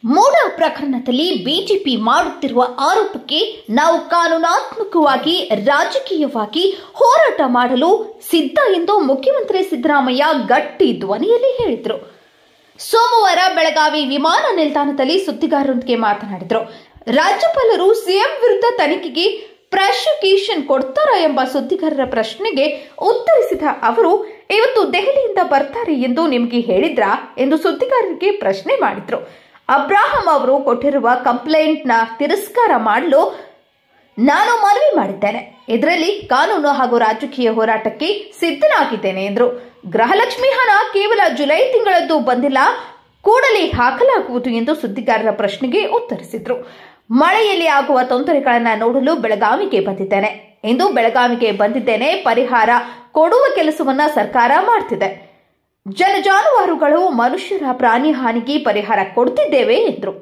ಮೂಡ ಪ್ರಕರಣದಲ್ಲಿ ಬಿಜೆಪಿ ಮಾಡುತ್ತಿರುವ ಆರೋಪಕ್ಕೆ ನಾವು ಕಾನೂನಾತ್ಮಕವಾಗಿ ರಾಜಕೀಯವಾಗಿ ಹೋರಾಟ ಮಾಡಲು ಸಿದ್ಧ ಎಂದು ಮುಖ್ಯಮಂತ್ರಿ ಸಿದ್ದರಾಮಯ್ಯ ಗಟ್ಟಿ ಧ್ವನಿಯಲ್ಲಿ ಹೇಳಿದರು. ಸೋಮವಾರ ಬೆಳಗಾವಿ ವಿಮಾನ ನಿಲ್ದಾಣದಲ್ಲಿ ಸುದ್ದಿಗಾರರೊಂದಿಗೆ ಮಾತನಾಡಿದರು. ರಾಜ್ಯಪಾಲರು ಸಿಎಂ ವಿರುದ್ಧ ತನಿಖೆಗೆ ಪ್ರಾಸಿಕ್ಯೂಷನ್ ಕೊಡ್ತಾರಾ ಎಂಬ ಸುದ್ದಿಗಾರರ ಪ್ರಶ್ನೆಗೆ ಉತ್ತರಿಸಿದ ಅವರು, ಇವತ್ತು ದೆಹಲಿಯಿಂದ ಬರ್ತಾರೆ ಎಂದು ನಿಮಗೆ ಹೇಳಿದ್ರಾ ಎಂದು ಸುದ್ದಿಗಾರರಿಗೆ ಪ್ರಶ್ನೆ ಮಾಡಿದ್ರು. ಅಬ್ರಾಹಂ ಅವರು ಕೊಟ್ಟಿರುವ ಕಂಪ್ಲೇಂಟ್ನ ತಿರಸ್ಕಾರ ಮಾಡಲು ನಾನು ಮನವಿ ಮಾಡಿದ್ದೇನೆ. ಇದರಲ್ಲಿ ಕಾನೂನು ಹಾಗೂ ರಾಜಕೀಯ ಹೋರಾಟಕ್ಕೆ ಸಿದ್ಧನಾಗಿದ್ದೇನೆ ಎಂದರು. ಗೃಹಲಕ್ಷ್ಮಿ ಹಣ ಕೇವಲ ಜುಲೈ ತಿಂಗಳದ್ದು ಬಂದಿಲ್ಲ, ಕೂಡಲೇ ಹಾಕಲಾಗುವುದು ಎಂದು ಸುದ್ದಿಗಾರರ ಪ್ರಶ್ನೆಗೆ ಉತ್ತರಿಸಿದರು. ಮಳೆಯಲ್ಲಿ ಆಗುವ ತೊಂದರೆಗಳನ್ನು ನೋಡಲು ಬೆಳಗಾವಿಗೆ ಬಂದಿದ್ದೇನೆ ಎಂದು ಪರಿಹಾರ ಕೊಡುವ ಕೆಲಸವನ್ನ ಸರ್ಕಾರ ಮಾಡ್ತಿದೆ. ಜಾನುವಾರುಗಳು ಮನುಷ್ಯರ ಪ್ರಾಣಿ ಹಾನಿಗೆ ಪರಿಹಾರ ಕೊಡ್ತಿದ್ದೇವೆ ಎಂದರು.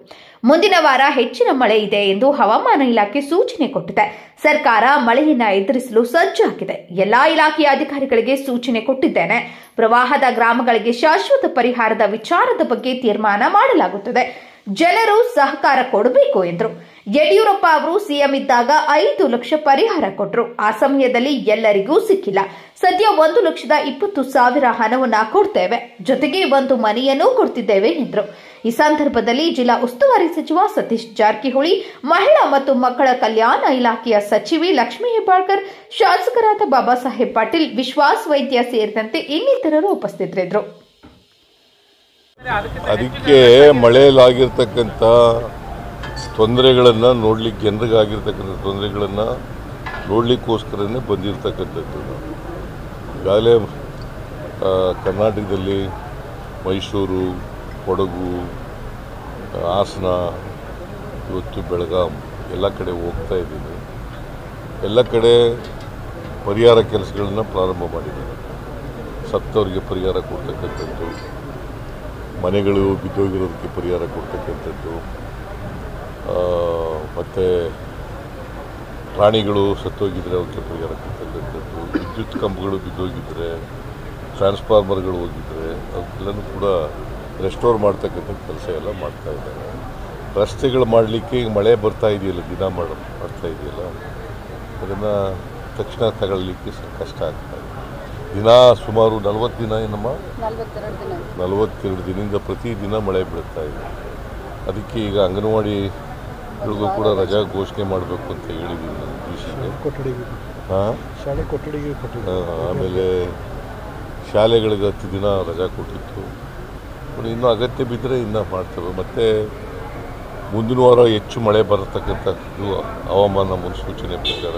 ಮುಂದಿನ ವಾರ ಹೆಚ್ಚಿನ ಮಳೆ ಇದೆ ಎಂದು ಹವಾಮಾನ ಇಲಾಖೆ ಸೂಚನೆ ಕೊಟ್ಟಿದೆ. ಸರ್ಕಾರ ಮಳೆಯನ್ನ ಎದುರಿಸಲು ಸಜ್ಜಾಗಿದೆ. ಎಲ್ಲಾ ಇಲಾಖೆಯ ಅಧಿಕಾರಿಗಳಿಗೆ ಸೂಚನೆ ಕೊಟ್ಟಿದ್ದೇನೆ. ಪ್ರವಾಹದ ಗ್ರಾಮಗಳಿಗೆ ಶಾಶ್ವತ ಪರಿಹಾರದ ವಿಚಾರದ ಬಗ್ಗೆ ತೀರ್ಮಾನ ಮಾಡಲಾಗುತ್ತದೆ. ಜನರು ಸಹಕಾರ ಕೊಡಬೇಕು ಎಂದರು. ಯಡಿಯೂರಪ್ಪ ಅವರು ಸಿಎಂ ಇದ್ದಾಗ 5 ಲಕ್ಷ ಪರಿಹಾರ ಕೊಟ್ಟರು. ಆ ಸಮಯದಲ್ಲಿ ಎಲ್ಲರಿಗೂ ಸಿಕ್ಕಿಲ್ಲ. ಸದ್ಯ 1,20,000 ಹಣವನ್ನ ಕೊಡ್ತೇವೆ, ಜೊತೆಗೆ ಒಂದು ಮನೆಯನ್ನೂ ಕೊಡ್ತಿದ್ದೇವೆ ಎಂದರು. ಈ ಸಂದರ್ಭದಲ್ಲಿ ಜಿಲ್ಲಾ ಉಸ್ತುವಾರಿ ಸಚಿವ ಸತೀಶ್ ಜಾರಕಿಹೊಳಿ, ಮಹಿಳಾ ಮತ್ತು ಮಕ್ಕಳ ಕಲ್ಯಾಣ ಇಲಾಖೆಯ ಸಚಿವೆ ಲಕ್ಷ್ಮೀ ಹೆಬ್ಬಾಳ್ಕರ್, ಶಾಸಕರಾದ ಬಾಬಾ ಸಾಹೇಬ್ ಪಾಟೀಲ್, ವಿಶ್ವಾಸ್ ವೈದ್ಯ ಸೇರಿದಂತೆ ಇನ್ನಿತರರು ಉಪಸ್ಥಿತರಿದ್ದರು. ಅದಕ್ಕೆ ಮಳೆಯಲ್ಲಾಗಿರ್ತಕ್ಕಂಥ ತೊಂದರೆಗಳನ್ನು ನೋಡ್ಲಿಕ್ಕೆ, ಜನರಿಗಾಗಿರ್ತಕ್ಕಂಥ ತೊಂದರೆಗಳನ್ನು ನೋಡ್ಲಿಕ್ಕೋಸ್ಕರನೇ ಬಂದಿರತಕ್ಕಂಥದ್ದು. ಈಗಾಗಲೇ ಕರ್ನಾಟಕದಲ್ಲಿ ಮೈಸೂರು, ಕೊಡಗು, ಹಾಸನ, ಇವತ್ತು ಬೆಳಗಾಂ ಎಲ್ಲ ಕಡೆ ಹೋಗ್ತಾ ಇದ್ದೀನಿ. ಎಲ್ಲ ಕಡೆ ಪರಿಹಾರ ಕೆಲಸಗಳನ್ನು ಪ್ರಾರಂಭ ಮಾಡಿದ್ದಾರೆ. ಸತ್ತವರಿಗೆ ಪರಿಹಾರ ಕೊಡ್ತಕ್ಕಂಥದ್ದು, ಮನೆಗಳು ಬಿದ್ದೋಗಿರೋದಕ್ಕೆ ಪರಿಹಾರ ಕೊಡ್ತಕ್ಕಂಥದ್ದು, ಮತ್ತು ಪ್ರಾಣಿಗಳು ಸತ್ತೋಗಿದ್ರೆ ಅವಕ್ಕೆ ಪರಿಹಾರ ಕೊಡ್ತಕ್ಕಂಥದ್ದು, ವಿದ್ಯುತ್ ಕಂಬಗಳು ಬಿದ್ದೋಗಿದ್ರೆ, ಟ್ರಾನ್ಸ್ಫಾರ್ಮರ್ಗಳು ಹೋಗಿದ್ರೆ ಅವಕ್ಕೆಲ್ಲನೂ ಕೂಡ ರೆಸ್ಟೋರ್ ಮಾಡ್ತಕ್ಕಂಥ ಕೆಲಸ ಎಲ್ಲ ಮಾಡ್ತಾ ಇದ್ದಾರೆ. ರಸ್ತೆಗಳು ಮಾಡಲಿಕ್ಕೆ ಈಗ ಮಳೆ ಬರ್ತಾ ಇದೆಯಲ್ಲ, ದಿನ ಮಾಡ್ತಾ ಇದೆಯಲ್ಲ, ಅದನ್ನು ತಕ್ಷಣ ತಗೊಳ್ಳಿಕ್ಕೆ ಕಷ್ಟ ಆಗ್ತಾ ಇದೆ. ದಿನ ಸುಮಾರು 40 ದಿನ ಏನಮ್ಮ 42 ದಿನದಿಂದ ಪ್ರತಿದಿನ ಮಳೆ ಬೀಳ್ತಾ ಇದೆ. ಅದಕ್ಕೆ ಈಗ ಅಂಗನವಾಡಿಗಳಿಗೂ ಕೂಡ ರಜಾ ಘೋಷಣೆ ಮಾಡಬೇಕು ಅಂತ ಹೇಳಿದ್ದೀನಿ ನಾನು ಡಿಸಿಗೆ. ಆಮೇಲೆ ಶಾಲೆಗಳಿಗೆ 10 ದಿನ ರಜಾ ಕೊಟ್ಟಿತ್ತು. ಇನ್ನೂ ಅಗತ್ಯ ಬಿದ್ದರೆ ಇನ್ನೂ ಮಾಡ್ತೇವೆ. ಮತ್ತು ಮುಂದಿನ ವಾರ ಹೆಚ್ಚು ಮಳೆ ಬರತಕ್ಕಂಥದ್ದು ಹವಾಮಾನ ಮುನ್ಸೂಚನೆ ಪ್ರಕಾರ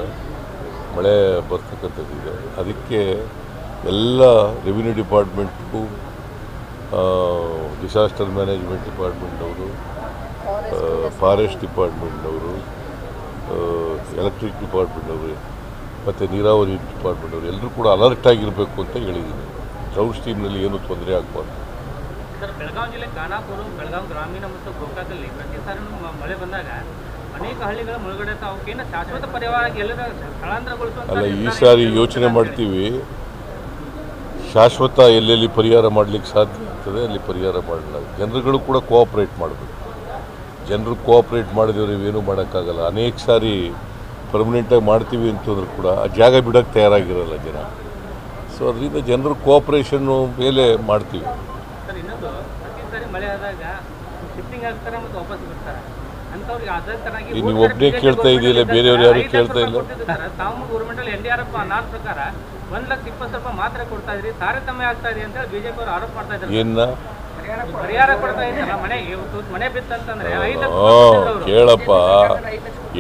ಮಳೆ ಬರ್ತಕ್ಕಂಥದ್ದಿದೆ. ಅದಕ್ಕೆ ಎಲ್ಲ ರೆವಿನ್ಯೂ ಡಿಪಾರ್ಟ್ಮೆಂಟ್ಗೂ, ಡಿಸಾಸ್ಟರ್ ಮ್ಯಾನೇಜ್ಮೆಂಟ್ ಡಿಪಾರ್ಟ್ಮೆಂಟ್ನವರು, ಫಾರೆಸ್ಟ್ ಡಿಪಾರ್ಟ್ಮೆಂಟ್ನವರು, ಎಲೆಕ್ಟ್ರಿಕ್ ಡಿಪಾರ್ಟ್ಮೆಂಟ್ನವರು ಮತ್ತು ನೀರಾವರಿ ಡಿಪಾರ್ಟ್ಮೆಂಟ್ನವರು ಎಲ್ಲರೂ ಕೂಡ ಅಲರ್ಟ್ ಆಗಿರಬೇಕು ಅಂತ ಹೇಳಿದ್ದೀನಿ. ಡ್ರೌಟ್ ಸ್ಟೀಮ್ನಲ್ಲಿ ಏನೂ ತೊಂದರೆ ಆಗಬಾರ್ದು. ಸರ್, ಬೆಳಗಾವಿ ಜಿಲ್ಲೆ ಖಾನಾಪುರ, ಬೆಳಗಾವಿ ಗ್ರಾಮೀಣ ಮತ್ತು ಗೋಕಾಕಲ್ಲಿ ಪ್ರತಿ ಸಾರಿ ಮಳೆ ಬಂದಾಗ ಅನೇಕ ಹಳ್ಳಿಗಳ ಮುಳುಗಡೆ ಅವಕ್ಕೇನು ಶಾಶ್ವತ ಪರಿಹಾರ ಎಲ್ಲರ ಸ್ಥಳಾಂತರಗೊಳಿಸುವಂತ ಅಲ್ಲ, ಈ ಸಾರಿ ಯೋಚನೆ ಮಾಡ್ತೀವಿ. ಶಾಶ್ವತ ಎಲ್ಲೆಲ್ಲಿ ಪರಿಹಾರ ಮಾಡಲಿಕ್ಕೆ ಸಾಧ್ಯ ಆಗ್ತದೆ ಅಲ್ಲಿ ಪರಿಹಾರ ಮಾಡಲಾಗುತ್ತೆ. ಜನರುಗಳು ಕೂಡ ಕೋಆಪ್ರೇಟ್ ಮಾಡಬೇಕು. ಜನರು ಕೋಆಪ್ರೇಟ್ ಮಾಡಿದವರು ಇವೇನೂ ಮಾಡೋಕ್ಕಾಗಲ್ಲ. ಅನೇಕ ಸಾರಿ ಪರ್ಮನೆಂಟಾಗಿ ಮಾಡ್ತೀವಿ ಅಂತಂದ್ರೂ ಕೂಡ ಆ ಜಾಗ ಬಿಡೋಕ್ಕೆ ತಯಾರಾಗಿರೋಲ್ಲ ಜನ. ಸೊ ಅದರಿಂದ ಜನರು ಕೋಆಪ್ರೇಷನ್ನು ಮೇಲೆ ಮಾಡ್ತೀವಿ. ಸರ್, ಇನ್ನೊಂದು ಪ್ರತಿ ಸಾರಿ ಮಳೆ ಆದಾಗ ಶಿಫ್ಟಿಂಗ್ ಆಗ್ತಾರೆ ಮತ್ತು ವಾಪಸ್ ಬರ್ತಾರೆ ಅಂತವ್ರಿಗೆ ಅದೇ ತರನಾಗಿ ನೀವು ಒಬ್ಬನೇ ಕೇಳ್ತಾ ಇದೆಯಲ್ಲ, ಬೇರೆಯವ್ರು ಯಾರು ಕೇಳ್ತಾ ಇಲ್ಲ. ತಾವು ಗೌರ್ಮೆಂಟಲ್ಲಿ NDRF ಪ್ರಕಾರ 1,20,000 ಮಾತ್ರ ಕೊಡ್ತಾ ಇದ್ರಿ, ತಾರತಮ್ಯ ಆಗ್ತಾ ಇದೆ ಅಂತ ಹೇಳಿ ಬಿಜೆಪಿ ಅವರು ಆರೋಪ ಮಾಡ್ತಾ ಇದ್ದಾರೆ. ಏನ ಪರಿಹಾರ ಕೊಡ್ತಾ ಇದ್ದಾರೆ, ಮನೆ ಬಿತ್ತಂತಂದ್ರೆ 5 ಲಕ್ಷ ಕೇಳಪ್ಪ.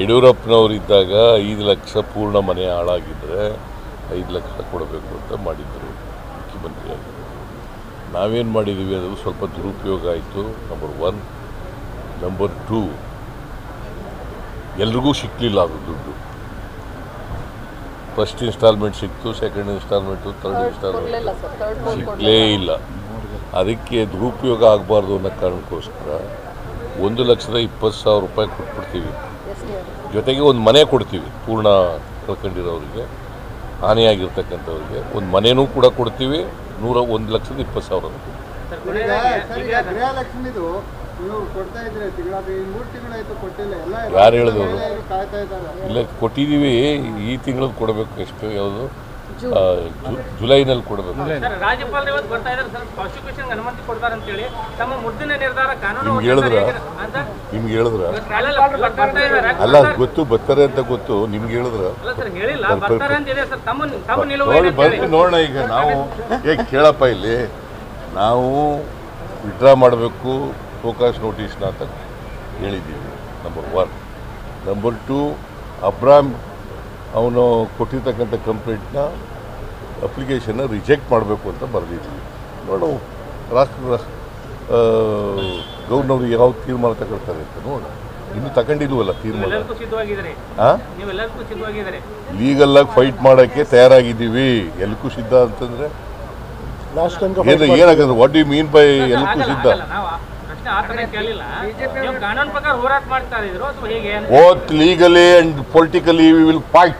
ಯಡಿಯೂರಪ್ಪನವರಿದ್ದಾಗ 5 ಲಕ್ಷ ಪೂರ್ಣ ಮನೆ ಹಾಳಾಗಿದ್ದರೆ 5 ಲಕ್ಷ ಕೊಡಬೇಕು ಅಂತ ಮಾಡಿದ್ರು ಮುಖ್ಯಮಂತ್ರಿಯಾಗಿ. ನಾವೇನು ಮಾಡಿದ್ದೀವಿ, ಅದು ಸ್ವಲ್ಪ ದುರುಪಯೋಗ ಆಯಿತು. ನಂಬರ್ 1. ನಂಬರ್ 2, ಎಲ್ರಿಗೂ ಸಿಕ್ಕಲಿಲ್ಲ ಅದು ದುಡ್ಡು. ಫಸ್ಟ್ ಇನ್ಸ್ಟಾಲ್ಮೆಂಟ್ ಸಿಕ್ತು, ಸೆಕೆಂಡ್ ಇನ್ಸ್ಟಾಲ್ಮೆಂಟು, ಥರ್ಡ್ ಇನ್ಸ್ಟಾಲ್ಮೆಂಟ್ ಸಿಕ್ಕಲೇ ಇಲ್ಲ. ಅದಕ್ಕೆ ದುರುಪಯೋಗ ಆಗಬಾರ್ದು ಅನ್ನೋ ಕಾರಣಕ್ಕೋಸ್ಕರ 1,20,000 ರೂಪಾಯಿ ಕೊಟ್ಬಿಡ್ತೀವಿ. ಜೊತೆಗೆ ಒಂದು ಮನೆ ಕೊಡ್ತೀವಿ. ಪೂರ್ಣ ಕಳ್ಕೊಂಡಿರೋರಿಗೆ, ಹಾನಿಯಾಗಿರ್ತಕ್ಕಂಥವ್ರಿಗೆ ಒಂದು ಮನೆಯೂ ಕೂಡ ಕೊಡ್ತೀವಿ. 1,20,000. ಗೃಹಲಕ್ಷ್ಮಿದು ಕೊಡ್ತಾ ಇದ್ರೆ ತಿಂಗಳಾಗಿ 3 ತಿಂಗಳಾಯ್ತು ಕೊಟ್ಟಿಲ್ಲ. ಎಲ್ಲ ಯಾರು ಹೇಳಿದವರು? ಕಾಯ್ತಾ ಇದ್ದಾರೆ. ಇಲ್ಲ ಕೊಟ್ಟಿದ್ದೀವಿ, ಈ ತಿಂಗಳು ಕೊಡಬೇಕು. ಎಷ್ಟು ಯಾವುದು ಜುಲೈನಲ್ಲಿ ಕೊಡಬೇಕು. ಸರ್ ರಾಜ್ಯಪಾಲರು ಇವತ್ತು ಬರ್ತಾ ಇದ್ದಾರೆ ಸರ್, ಪ್ರಾಸಿಕ್ಯೂಷನ್ ಅನುಮತಿ ಕೊಡ್ತಾರೆ ಅಂತೇಳಿ ತಮ್ಮ ಮುದ್ದಿನ ನಿರ್ಧಾರ ಕಾನೂನು ನಿಮ್ಗೆ ಹೇಳಿದ್ರ ಅಲ್ಲ, ಗೊತ್ತು ಬರ್ತಾರೆ ಅಂತ ಗೊತ್ತು. ನಿಮ್ಗೆ ಹೇಳಿದ್ರ ಅಲ್ಲ ಸರ್ ಹೇಳಿಲ್ಲ, ಬರ್ತಾರೆ ಅಂತ ಇದೆ ಸರ್. ತಮ್ಮ ನಿಲುವು ಬರ್ತೀವಿ ನೋಡೋಣ. ಈಗ ನಾವು ಕೇಳಪ್ಪ, ಇಲ್ಲಿ ನಾವು ವಿಡ್ರಾ ಮಾಡಬೇಕು ಫೋಕಸ್ ನೋಟಿಸ್ನ ಅಂತ ಹೇಳಿದ್ದೀವಿ, ನಂಬರ್ 1. ನಂಬರ್ 2, ಅಬ್ರಾಮ್ ಅವನು ಕೊಟ್ಟಿರ್ತಕ್ಕಂಥ ಕಂಪ್ಲೇಂಟ್ನ ಅಪ್ಲಿಕೇಶನ್ನ ರಿಜೆಕ್ಟ್ ಮಾಡಬೇಕು ಅಂತ ಬರೆದಿದ್ದೀವಿ. ನೋಡು ಗೌರ್ನವ್ರು ಯಾವ ತೀರ್ಮಾನ ತಗೊಳ್ತಾರೆ ಅಂತ ನೋಡೋಣ. ಇನ್ನೂ ತಗೊಂಡಿಲ್ವಲ್ಲ ತೀರ್ಮಾನ. ಲೀಗಲ್ಲಾಗಿ ಫೈಟ್ ಮಾಡೋಕ್ಕೆ ತಯಾರಾಗಿದ್ದೀವಿ. ಎಲ್ಕೂ ಸಿದ್ಧ ಅಂತಂದರೆ ಏನಾಗಲ್ಲ. ವಾಟ್ ಯು ಮೀನ್ ಬೈ ಎಲ್ಕೂ ಸಿದ್ಧ? both legally and politically we will fight.